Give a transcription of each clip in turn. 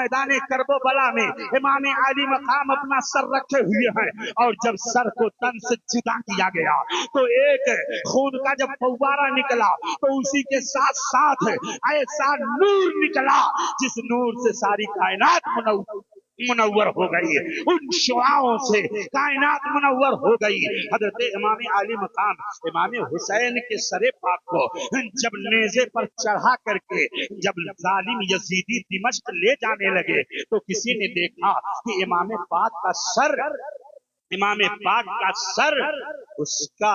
میدان کرب و بلا میں امام علی مقام اپنا سر رکھے ہوئے ہیں، اور جب سر کو تن سے جدا کیا گیا تو ایک خون کا جب فوارہ نکلا تو اسی کے ساتھ ساتھ ایسا نور نکلا جس نور سے ساری کائنات منور ہو گئی، ان شعاعوں سے کائنات منور ہو گئی۔ حضرت امام علی مقام امام حسین کے سر پاک کو جب نیزے پر چڑھا کر کے جب ظالم یزیدی دمشق لے جانے لگے تو کسی نے دیکھا کہ امام پاک کا سر اس کا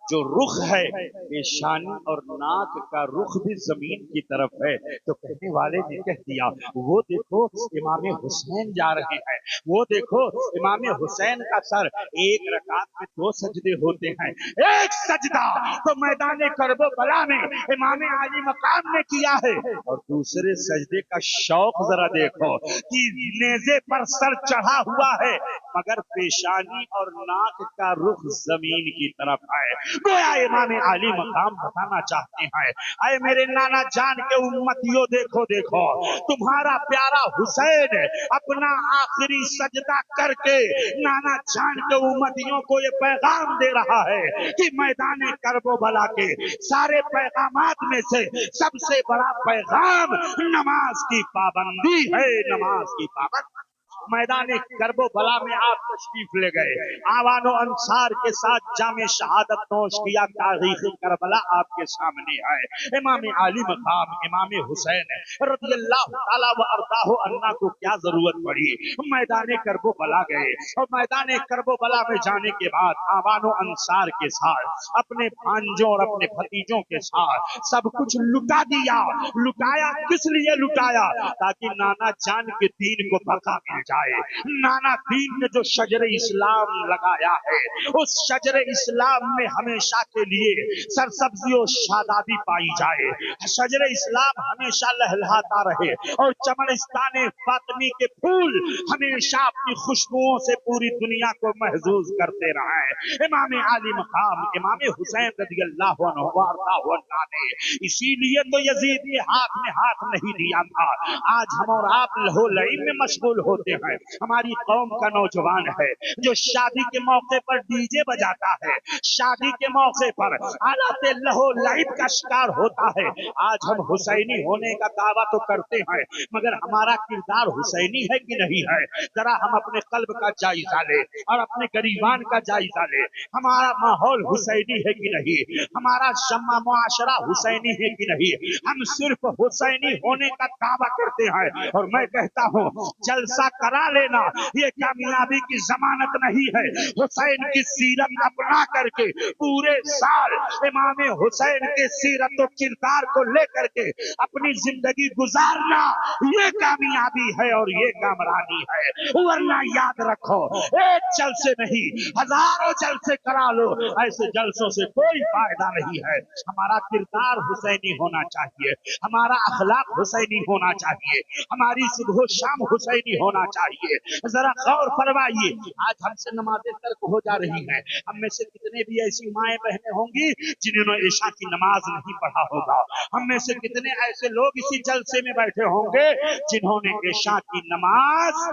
جو رخ ہے پیشانی اور ناک کا رخ بھی زمین کی طرف ہے، تو کہنے والے نے کہہ دیا وہ دیکھو امام حسین جا رہے ہیں، وہ دیکھو امام حسین کا سر۔ ایک رکعت میں 2 سجدے ہوتے ہیں، ایک سجدہ تو میدان کرب و بلا میں امام علی مقام نے کیا ہے، اور دوسرے سجدے کا شوق ذرا دیکھو کہ نیزے پر سر چڑھا ہوا ہے مگر پیشانی اور ناک کا رخ زمین کی طرف ہے۔ گویا امام علی مقام بتانا چاہتے ہیں اے میرے نانا جان کے امتیوں، دیکھو دیکھو تمہارا پیارا حسین اپنا آخری سجدہ کر کے نانا جان کے امتیوں کو یہ پیغام دے رہا ہے کہ میدان کرب و بلا کے سارے پیغامات میں سے سب سے بڑا پیغام نماز کی پابندی ہے، نماز کی پابندی۔ میدان کرب و بلا میں آپ تشریف لے گئے، آوان و انصار کے ساتھ جام شہادت نوش کیا، تاریخ کربلا آپ کے سامنے ہے۔ امام علی مقام امام حسین رضی اللہ تعالیٰ و ارضاہ عنہ کو کیا ضرورت پڑی، میدان کرب و بلا گئے، اور میدان کرب و بلا میں جانے کے بعد آوان و انصار کے ساتھ اپنے بھانجوں اور اپنے بھتیجوں کے ساتھ سب کچھ لٹا دیا۔ لٹایا کس لیے لٹایا؟ تاکہ نانا جان کے دین کو بقا مل جائے۔ نانا دین نے جو شجر اسلام لگایا ہے اس شجر اسلام میں ہمیشہ کے لیے سرسبزی و شادابی پائی جائے، شجر اسلام ہمیشہ لہلہاتا رہے، اور چمنستان فاطمی کے پھول ہمیشہ اپنی خوشبوؤں سے پوری دنیا کو محظوظ کرتے رہے۔ امام علی مقام امام حسین رضی اللہ عنہ وارضاہ نے اسی لیے تو یزید کے ہاتھ میں ہاتھ نہیں دیا تھا۔ آج ہم اور آپ لہو لعب میں مشغول ہوتے ہیں، ہماری قوم کا نوجوان ہے جو شادی کے موقع پر ڈی جے بجاتا ہے، شادی کے موقع پر آلات لہو لعب کا شکار ہوتا ہے۔ آج ہم حسینی ہونے کا دعویٰ تو کرتے ہیں مگر ہمارا کردار حسینی ہے کہ نہیں ہے؟ ذرا ہم اپنے قلب کا جائزہ لیں اور اپنے گریبان کا جائزہ لیں، ہمارا ماحول حسینی ہے کہ نہیں؟ ہمارا شمع معاشرہ حسینی ہے کہ نہیں؟ ہم صرف حسینی ہونے کا دعویٰ کرتے ہیں، اور میں کہتا ہوں جلسہ کرا لینا یہ کامیابی کی ضمانت نہیں ہے۔ حسین کی سیرت اپنا کر کے پورے سال امام حسین کے سیرت و کردار کو لے کر کے اپنی زندگی گزارنا یہ کامیابی ہے اور یہ کامرانی ہے۔ ورنہ یاد رکھو ایک جلسے نہیں ہزاروں جلسے کرا لو، ایسے جلسوں سے کوئی فائدہ نہیں ہے۔ ہمارا کردار حسینی ہونا چاہیے، ہمارا اخلاق حسینی ہونا چاہیے، ہماری صبح و شام حسینی ہونا چاہیے۔ ذرا غور فرمائیے، آج ہم سے نمازیں ترک ہو جا رہی ہیں، ہم میں سے کتنے بھی ایسی مائیں بہنیں ہوں گی جنہوں نے عشاء کی نماز نہیں پڑھا ہوگا؟ ہم میں سے کتنے ایسے لوگ اسی جلسے میں بیٹھے ہوں گے جنہوں نے عشاء کی نماز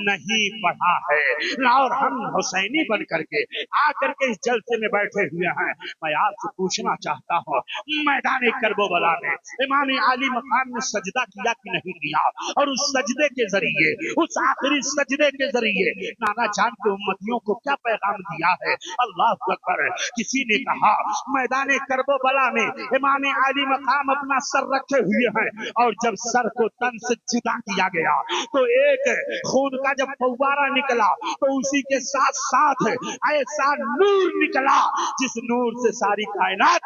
نہیں پڑھا ہے، اور ہم حسینی بن کر کے آ کر کے اس جلسے میں بیٹھے ہوئے ہیں۔ میں آپ سے پوچھنا چاہتا ہوں میدان کرب و بلا میں امام علی مقام نے سجدہ کیا کہ نہیں کیا؟ اور اس سجدے کے ذریعے، اس آخری سجدے کے ذریعے نانا جان کے امتیوں کو کیا پیغام دیا ہے؟ اللہ اکبر۔ کسی نے کہا میدان کرب و بلا میں امام علی مقام اپنا سر رکھے ہوئے ہیں، اور جب سر کو تن سے جدا کیا گیا تو ایک خون کا جب فوارہ نکلا تو اسی کے ساتھ ساتھ ایسا نور نکلا جس نور سے ساری کائنات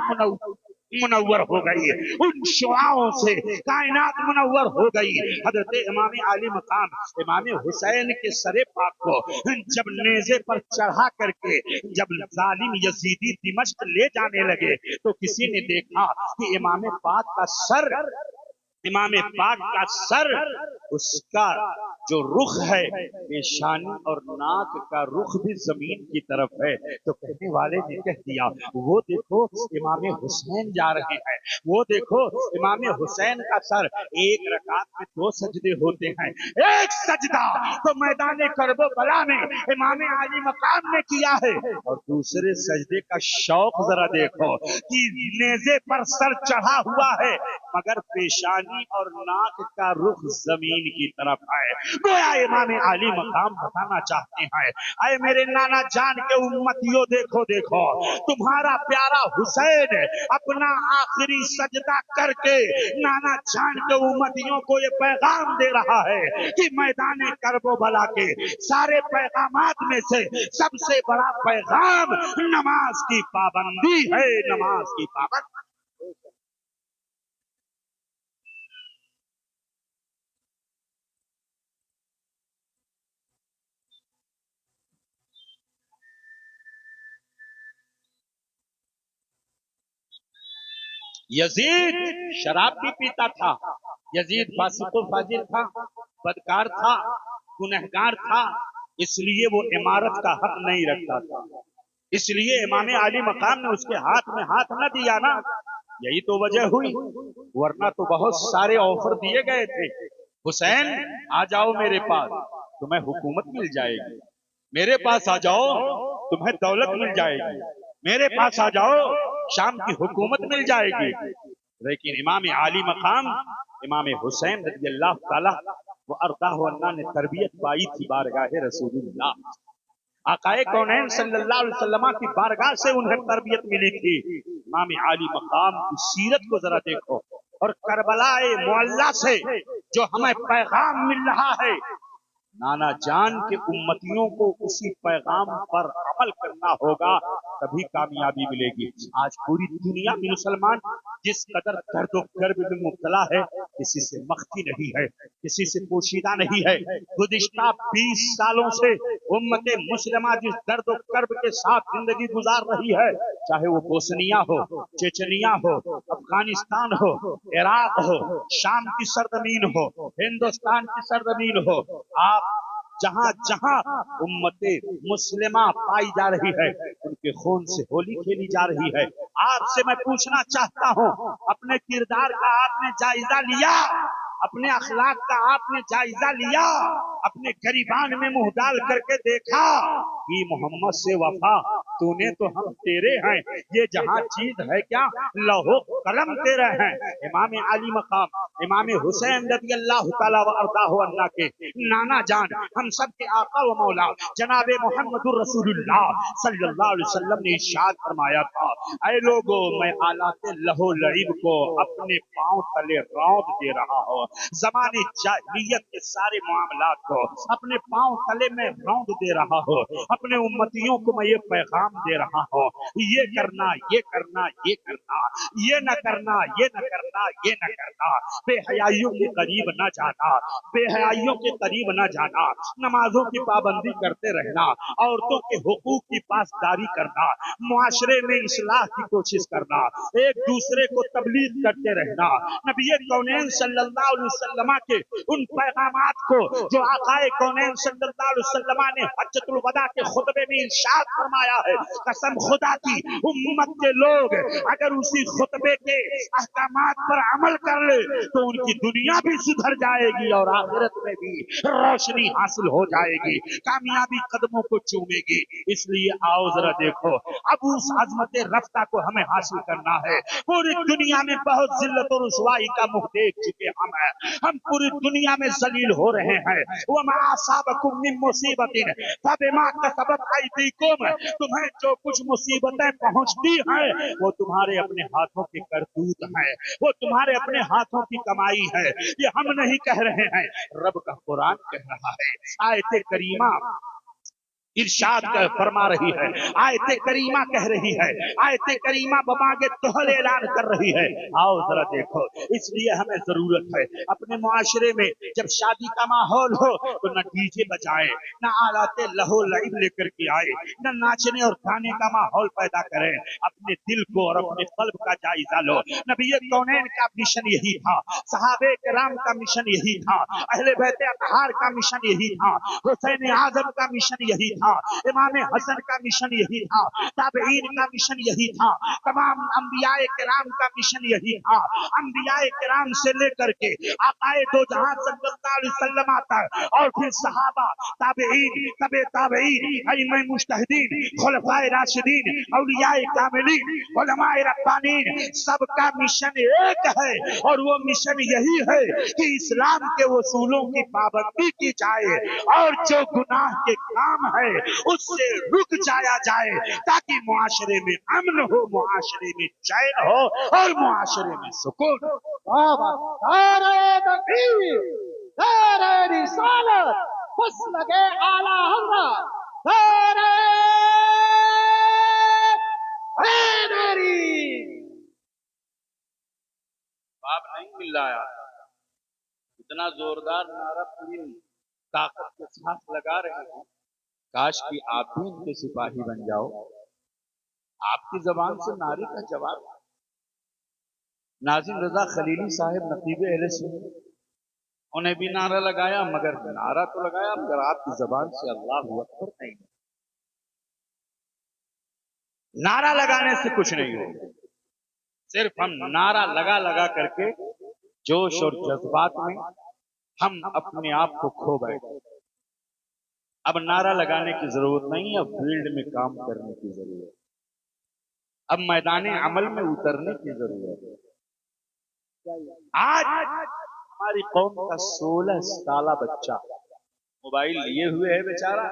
منور ہو گئی، ان شعاعوں سے کائنات منور ہو گئی۔ حضرت امام علی مقام امام حسین کے سر پاک کو جب نیزے پر چڑھا کر کے جب ظالم یزیدی دمشق لے جانے لگے تو کسی نے دیکھا کہ امام پاک کا سر اس کا جو رخ ہے پیشانی اور ناک کا رخ بھی زمین کی طرف ہے، تو کہنے والے نے کہہ دیا وہ دیکھو امام حسین جا رہے ہیں، وہ دیکھو امام حسین کا سر، ایک رکعت میں 2 سجدے ہوتے ہیں، ایک سجدہ تو میدان کرب و بلا میں امام علی مقام نے کیا ہے، اور دوسرے سجدے کا شوق ذرا دیکھو کہ نیزے پر سر چڑھا ہوا ہے مگر پیشانی اور ناک کا رخ زمین کی طرف ہے۔ گویا امام علی مقام بتانا چاہتے ہیں اے میرے نانا جان کے امتیوں، دیکھو دیکھو تمہارا پیارا حسین اپنا آخری سجدہ کر کے نانا جان کے امتیوں کو یہ پیغام دے رہا ہے کہ میدان کرب و بلا کے سارے پیغامات میں سے سب سے بڑا پیغام نماز کی پابندی ہے، نماز کی پابندی۔ یزید شراب بھی پیتا تھا، یزید فاسق و فاجر تھا، بدکار تھا، گنہگار تھا، اس لیے وہ امارت کا حق نہیں رکھتا تھا، اس لیے امام علی مقام نے اس کے ہاتھ میں ہاتھ نہ دیا نا، یہی تو وجہ ہوئی، ورنہ تو بہت سارے آفر دیے گئے تھے، حسین آ جاؤ میرے پاس تمہیں حکومت مل جائے گی، میرے پاس آ جاؤ تمہیں دولت مل جائے گی، میرے پاس آ جاؤ شام کی حکومت مل جائے گی، لیکن امام علی مقام امام حسین رضی اللہ تعالی وہ ارضاہ اللہ نے تربیت پائی تھی بارگاہ رسول اللہ، آقائے کونین صلی اللہ علیہ وسلم کی بارگاہ سے انہیں تربیت ملی تھی۔ امام علی مقام کی سیرت کو ذرا دیکھو، اور کربلا معلی سے جو ہمیں پیغام مل رہا ہے، نانا جان کے امتیوں کو اسی پیغام پر عمل کرنا ہوگا تبھی کامیابی ملے گی۔ آج پوری دنیا میں مسلمان جس قدر درد و کرب میں مبتلا ہے، کسی سے مخفی نہیں ہے، کسی سے پوشیدہ نہیں ہے، گزشتہ 20 سالوں سے امت مسلمہ جس درد و کرب کے ساتھ زندگی گزار رہی ہے، چاہے وہ بوسنیا ہو، چیچنیا ہو، افغانستان ہو، عراق ہو، شام کی سرزمین ہو، ہندوستان کی سرزمین ہو، آپ جہاں جہاں امت مسلمہ پائی جا رہی ہے ان کے خون سے ہولی کھیلی جا رہی ہے۔ آپ سے میں پوچھنا چاہتا ہوں اپنے کردار کا آپ نے جائزہ لیا، اپنے اخلاق کا آپ نے جائزہ لیا، اپنے گریبان میں منہ ڈال کر کے دیکھا کہ محمد سے وفا تو نے تو ہم تیرے ہیں، یہ جہاں چیز ہے کیا لوح قلم تیرے ہیں۔ امام علی مقام امام حسین رضی اللہ تعالیٰ وارضاہ عنہ کے نانا جان ہم سب کے آقا و مولا جناب محمد الرسول اللہ صلی اللہ علیہ وسلم نے ارشاد فرمایا تھا اے لوگو میں آلات لہو لعب کو اپنے پاؤں تلے رونق دے رہا ہوں، زمانے جاہلیت کے سارے معاملات کو اپنے پاؤں تلے میں رونق دے رہا ہوں، اپنے امتیوں کو میں یہ پیغام دے رہا ہوں یہ کرنا یہ کرنا یہ کرنا، یہ نہ کرنا یہ نہ کرنا یہ نہ کرنا، بے حیائیوں کے قریب نہ جانا، بے حیائیوں کے قریب نہ جانا، نمازوں کی پابندی کرتے رہنا، عورتوں کے حقوق کی پاسداری کرنا، معاشرے میں اصلاح کی کوشش کرنا، ایک دوسرے کو تبلیغ کرتے رہنا، نبی کونین صلی اللہ علیہ وسلم کے ان پیغامات کو جو آقائے کونین صلی اللہ علیہ وسلم نے حجۃ الوداع کے خطبے میں ارشاد فرمایا ہے، قسم خدا کی امت کے لوگ اگر اسی خطبے کے احکامات پر عمل کر لے تو ان کی دنیا بھی سدھر جائے گی اور آخرت میں بھی روشنی حاصل ہو جائے گی، کامیابی قدموں کو چومے گی۔ اس لیے آؤ ذرا دیکھو اب اس عظمت رفتہ کو ہمیں حاصل کرنا ہے۔ پوری دنیا میں بہت ذلت و رسوائی کا منہ دیکھ چکے ہم پوری دنیا میں ذلیل ہو رہے ہیں۔ وما اصابکم من مصیبت فبما کسبت ایدیکم، تمہیں جو کچھ مصیبتیں پہنچتی ہیں وہ تمہارے اپنے ہاتھوں کے کرتوت ہیں، وہ تمہارے اپنے ہاتھوں کی کمائی ہے، یہ ہم نہیں کہہ رہے ہیں، رب کا قرآن کہہ رہا ہے۔ آیت کریمہ ارشاد کر فرما رہی ہے، آیت کریمہ کہہ رہی ہے، آیت کریمہ بمانگے توہل اعلان کر رہی ہے۔ آؤ ذرا دیکھو، اس لیے ہمیں ضرورت ہے اپنے معاشرے میں جب شادی کا ماحول ہو تو نہ ڈی جے بجائے، نہ آلات لہو لعب لے کر کے آئے، نہ ناچنے اور گانے کا ماحول پیدا کریں۔ اپنے دل کو اور اپنے قلب کا جائزہ لو۔ نبی کونین کا مشن یہی تھا، صحابہ کرام کا مشن یہی تھا، اہل بیت اطہار کا مشن یہی تھا، حسین اعظم کا مشن یہی تھا، امام حسن کا مشن یہی تھا، تابعین کا مشن یہی تھا، تمام انبیاء کرام کا مشن یہی تھا۔ انبیاء کرام سے لے کر کے آقائے دو جہاں صلی اللہ علیہ وسلم تک، اور پھر صحابہ، تابعین، تبع تابعین، ائمہ مجتہدین، خلفائے راشدین، اولیاء کاملین، علماء ربانین، سب کا مشن ایک ہے، اور وہ مشن یہی ہے کہ اسلام کے اصولوں کی پابندی کی جائے، اور جو گناہ کے کام ہے اس سے رک جایا جائے، تاکہ معاشرے میں امن ہو، معاشرے میں چین ہو، اور معاشرے میں سکون ہو۔ بابا نعرہ تکبیر، نعرہ رسالت، بس لگے اعلی حضرت، نعرہ حیدری۔ جواب نہیں مل رہا ہے، اتنا زوردار نعرہ پوری طاقت کے ساتھ لگا رہے ہیں، کاش کہ آپ بھی ان کے سپاہی بن جاؤ۔ آپ کی زبان سے نعرے کا جواب۔ ناظم رضا خلیلی صاحب نقیب اہل سنت، انہیں بھی نعرہ لگایا، مگر نعرہ تو لگایا مگر آپ کی زبان سے اللہ اکبر نہیں۔ نعرہ لگانے سے کچھ نہیں ہوگا، صرف ہم نعرہ لگا لگا کر کے جوش اور جذبات میں ہم اپنے آپ کو کھو بیٹھے۔ اب نعرہ لگانے کی ضرورت نہیں، اب فیلڈ میں کام کرنے کی ضرورت ہے، اب میدان عمل میں اترنے کی ضرورت ہے۔ آج ہماری قوم کا 16 سالہ بچہ موبائل لیے ہوئے ہے بیچارہ،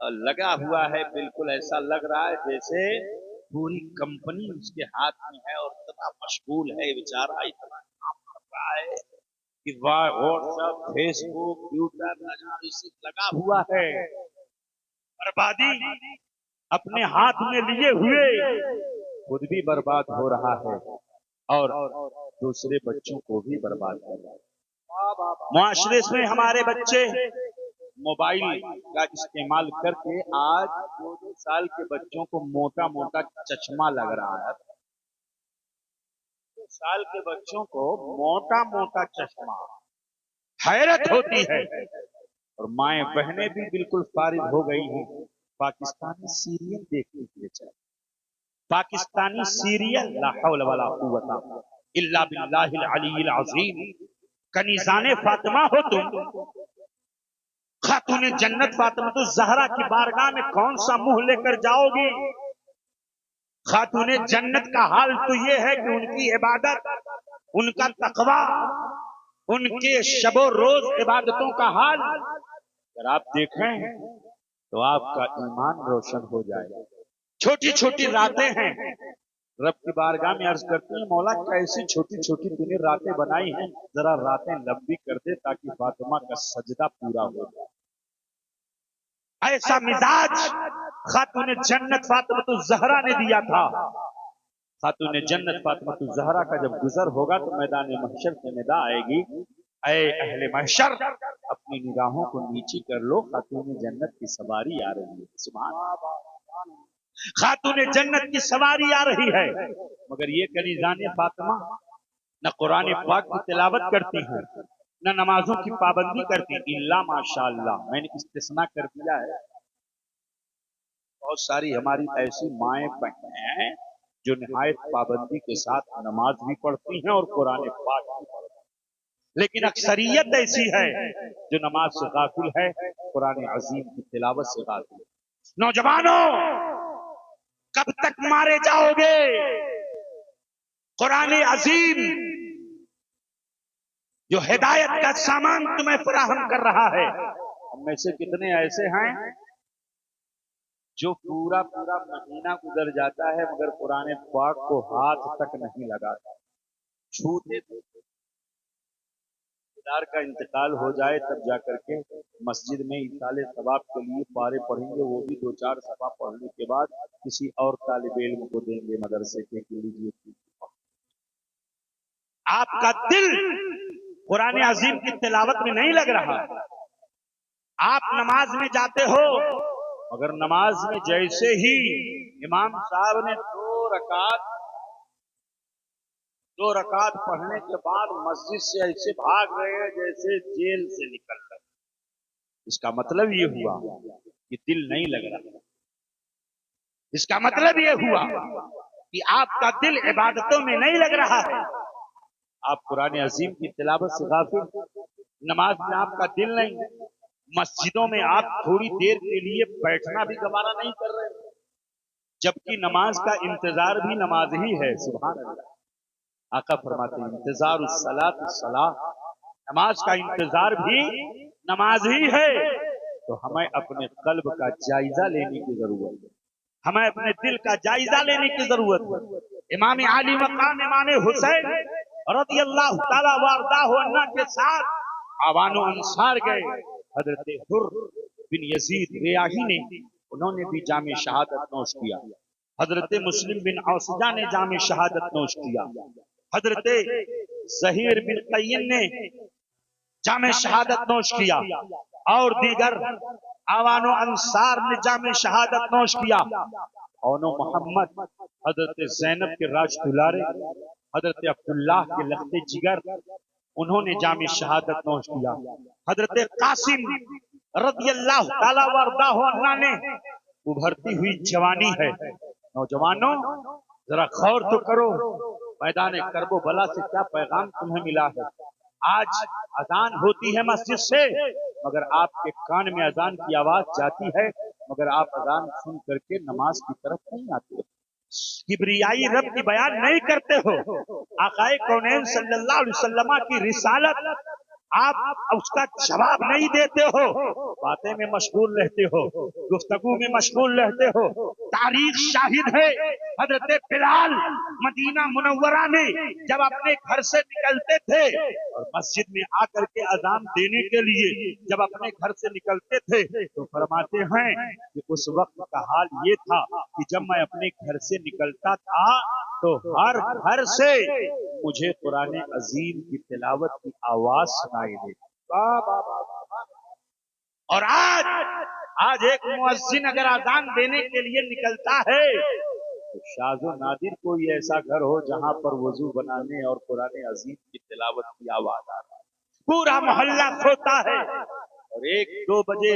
اور لگا ہوا ہے، بالکل ایسا لگ رہا ہے جیسے پوری کمپنی اس کے ہاتھ میں ہے، اور اتنا مشغول ہے بیچارہ، اتنا کام کر رہا ہے کہ واٹس ایپ، فیس بک، ٹویٹر سے لگا ہوا ہے۔ بربادی اپنے ہاتھ میں لیے ہوئے خود بھی برباد ہو رہا ہے، اور دوسرے بچوں کو بھی برباد کر رہا ہے۔ معاشرے میں ہمارے بچے موبائل کا استعمال کر کے آج 2 سال کے بچوں کو موٹا موٹا چشمہ لگ رہا ہے، 2 سال کے بچوں کو موٹا موٹا چشمہ، حیرت ہوتی ہے۔ اور مائیں بہنیں بھی بالکل فارغ ہو گئی ہیں پاکستانی سیریل دیکھنے کے لیے۔ پاکستانی سیریل، لا حول ولا قوت الا باللہ العلی العظیم۔ کنیزان فاطمہ ہو تم، خاتون جنت فاطمہ الزہرا کی بارگاہ میں کون سا منہ لے کر جاؤ گی؟ خاتون جنت کا حال تو یہ ہے کہ ان کی عبادت، ان کا تقوی، ان کے شب و روز عبادتوں کا حال اگر آپ دیکھیں تو آپ کا ایمان روشن ہو جائے گا۔ چھوٹی چھوٹی راتیں ہیں، رب کی بارگاہ میں عرض کرتے ہیں مولا کیسی چھوٹی چھوٹی تو نے راتیں بنائی ہیں، ذرا راتیں لمبی کر دے تاکہ فاطمہ کا سجدہ پورا ہو جائے۔ ایسا مزاج خاتون جنت فاطمہ الزہرا نے دیا تھا۔ خاتون جنت فاطمہ الزہرا کا جب گزر ہوگا تو میدان محشر سے ندا آئے گی، اے اہل محشر اپنی نگاہوں کو نیچی کر لو، خاتون جنت کی سواری آ رہی ہے۔ سبحان اللہ، خاتون جنت کی سواری آ رہی ہے۔ مگر یہ کنیزان فاطمہ نہ قرآن پاک کی تلاوت کرتی ہیں، نہ نمازوں کی پابندی کرتی، الا ماشاءاللہ، میں نے استثناء کر دیا ہے، بہت ساری ہماری ایسی مائیں بہنیں ہیں جو نہایت پابندی کے ساتھ نماز بھی پڑھتی ہیں اور قرآن پاک بھی پڑھتی ہیں، لیکن اکثریت ایسی ہے جو نماز سے غافل ہے، قرآن عظیم کی تلاوت سے غافل ہے۔ نوجوانوں کب تک مارے جاؤ گے؟ قرآن عظیم جو ہدایت کا سامان تمہیں فراہم کر رہا ہے، ہم میں سے کتنے ایسے ہیں جو پورا پورا مہینہ گزر جاتا ہے مگر قرآن پاک کو ہاتھ تک نہیں لگاتا، چھوتے دار کا انتقال ہو جائے تب جا کر کے مسجد میں ایصال ثواب کے لیے پارے پڑھیں گے، وہ بھی 2-4 صفحہ پڑھنے کے بعد کسی اور طالب علم کو دیں گے مدرسے کے لیجیے۔ آپ کا دل قرآن عظیم کی تلاوت میں نہیں لگ رہا، آپ نماز میں جاتے ہو مگر نماز میں جیسے ہی امام صاحب نے دو رکعت پڑھنے کے بعد مسجد سے ایسے بھاگ رہے ہیں جیسے جیل سے نکل رہے، اس کا مطلب یہ ہوا کہ دل نہیں لگ رہا، اس کا مطلب یہ ہوا کہ آپ کا دل عبادتوں میں نہیں لگ رہا ہے، آپ قرآن عظیم کی تلاوت سے غافل، نماز میں آپ کا دل نہیں، مسجدوں میں آپ تھوڑی دیر کے لیے بیٹھنا بھی گوارا نہیں کر رہے، جبکہ نماز کا انتظار بھی نماز ہی ہے۔ سبحان اللہ، آقا فرماتے ہیں انتظار الصلاۃ، نماز کا انتظار بھی نماز ہی ہے۔ تو ہمیں اپنے قلب کا جائزہ لینے کی ضرورت ہے، ہمیں اپنے دل کا جائزہ لینے کی ضرورت ہے۔ امام علی مقام امام حسین رضی اللہ تعالیٰ وارضاہ عنہ کے ساتھ آوان و انصار گئے، حضرت حر بن یزید ریاحی نے، انہوں نے بھی جام شہادت نوش کیا، حضرت مسلم بن اوسجہ نے جام شہادت نوش کیا، حضرت زہیر بن قیم نے جام شہادت نوش کیا، اور دیگر آوان و انصار نے جام شہادت نوش کیا، اون محمد حضرت زینب کے راج دلارے حضرت عبداللہ کے لخت جگر انہوں نے جام شہادت نوش کیا، حضرت قاسم رضی اللہ تعالیٰ وارضاہ عنہ نے، ابھرتی ہوئی جوانی ہے، نوجوانوں ذرا غور تو کرو، میدان کرب و بلا سے کیا پیغام تمہیں ملا ہے۔ آج اذان ہوتی ہے مسجد سے مگر آپ کے کان میں اذان کی آواز جاتی ہے مگر آپ اذان سن کر کے نماز کی طرف نہیں آتے، کبریائی رب کی بیان نہیں کرتے ہو، آقا کونین صلی اللہ علیہ وسلم کی رسالت آپ اس کا جواب نہیں دیتے ہو، باتیں میں مشغول رہتے ہو، گفتگو میں مشغول رہتے ہو۔ تاریخ شاہد ہے حضرت بلال مدینہ منورہ میں جب اپنے گھر سے نکلتے تھے اور مسجد میں آ کر کے اذان دینے کے لیے جب اپنے گھر سے نکلتے تھے تو فرماتے ہیں کہ اس وقت کا حال یہ تھا کہ جب میں اپنے گھر سے نکلتا تھا تو ہر گھر سے مجھے قرآن عظیم کی تلاوت کی آواز سنائی دے، اور آج ایک مؤذن اگر اذان دینے کے لیے نکلتا ہے تو شاذ و نادر کوئی ایسا گھر ہو جہاں پر وضو بنانے اور قرآن عظیم کی تلاوت کی آواز آ رہا ہے، پورا محلہ سوتا ہے، اور 1-2 بجے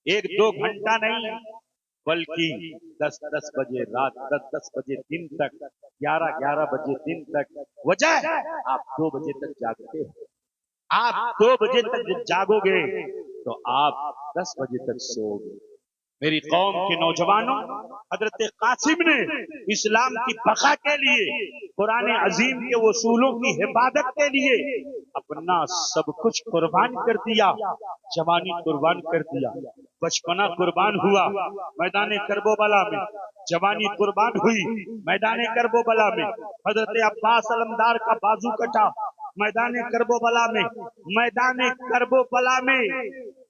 1-2 گھنٹہ نہیں بلکہ 10-10 بجے رات، 10-10 بجے دن تک، 11-11 بجے دن تک، وجہ آپ 2 بجے تک جاگتے ہیں، آپ 2 بجے تک جاگو گے تو آپ 10 بجے تک سو گے۔ میری قوم کے نوجوانوں، حضرت قاسم نے اسلام کی بقا کے لیے، قرآن عظیم کے اصولوں کی حفاظت کے لیے اپنا سب کچھ قربان کر دیا، جوانی قربان کر دیا، بچپنا قربان ہوا میدان کرب و بلا میں، جوانی قربان ہوئی میدان کرب و بلا میں، حضرت عباس علمدار کا بازو کٹا میدان کرب و بلا میں، میدان کرب و بلا میں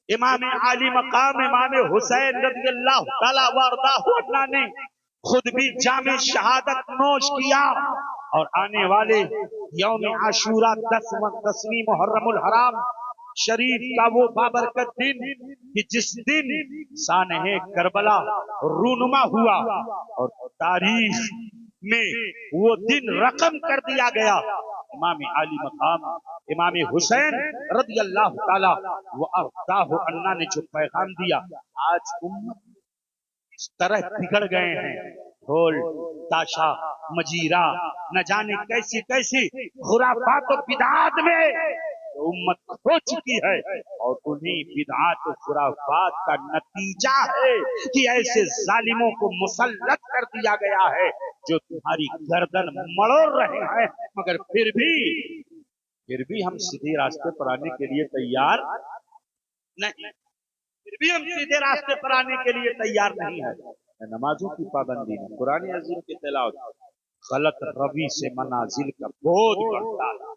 امام علی مقام امام حسین رضی اللہ تعالیٰ وارضاہ عنہ نے خود بھی جام شہادت نوش کیا، اور آنے والے یوم عاشورہ 10ویں محرم الحرام شریف کا وہ بابرکت دن کہ جس دن سانحہ کربلا رونما ہوا اور تاریخ میں وہ دن رقم کر دیا گیا، امام علی مقام امام حسین رضی اللہ تعالی وارضاہ عنہ نے جو پیغام دیا، آج امت اس طرح بگڑ گئے ہیں، ڈھول تاشا مجیرہ نہ جانے کیسی کیسی خرافات و بدعات میں امت کھو چکی ہے، اور انہیں بدعات و خرافات کا نتیجہ ہے کہ ایسے ظالموں کو مسلط کر دیا گیا ہے جو تمہاری گردن مڑوڑ رہے ہیں، مگر پھر بھی ہم سیدھے راستے پر آنے کے لیے تیار نہیں، پھر بھی ہم سیدھے راستے پر آنے کے لیے تیار نہیں ہے۔ نمازوں کی پابندی میں قرآن عظیم کی تلاوت غلط روی سے منازل کا بہت بڑھتا ہے،